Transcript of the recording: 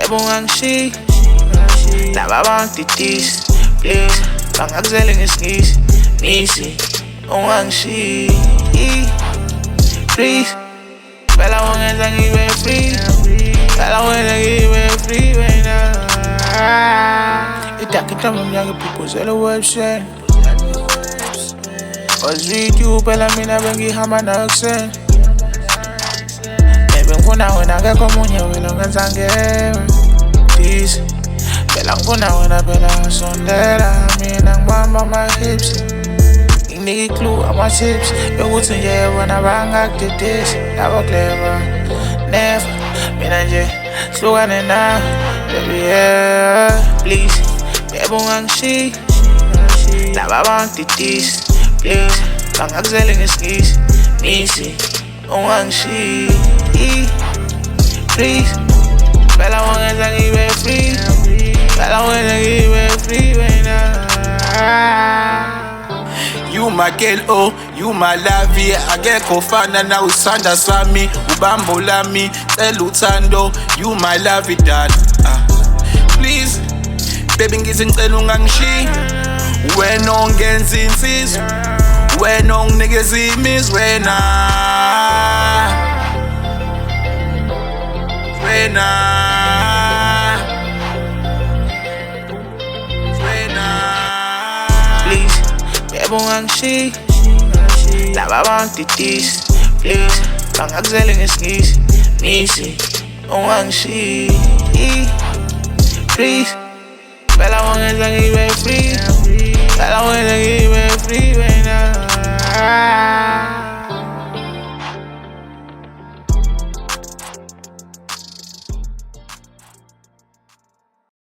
yebo ungangishiyi laba bangididisi please bangakuzele ngesingisi nisi ungangishiyi please phela ungenza ngibe free phela ungenza ngibe free wena idakita mnyaka iphupuzela website was with you phela mina bengihamba nakuseni ngifuna wena akekho omunye wena ungenza ngewe this phela ngifuna wena phela sondela mina ngibamba ama-hips nginika i-clue ama-tips yokuthi nje bona bangakudidisi labo clever never mina nje hlukane nawe baby yeah please yebo ungangishiyi laba bangididisi please bangakuzele ngesingisi nisi ungangishiyi please phela ungenza ngibe free phela ungenza ngibe free wena You my girl, oh, you my love, akekho fana na usanda sami, ubambo lami, cela uthando, you my love dad. Please, baby ngithi ngicela ungangishiyi, wena ongenza insizwa, wena onginikeza imizwa please yebo ungangishiyi laba bangididisi please bangakuzele ngesingisi nisi ungangishiyi please phela ungenza ngibe free phela ungenza ngibe free wena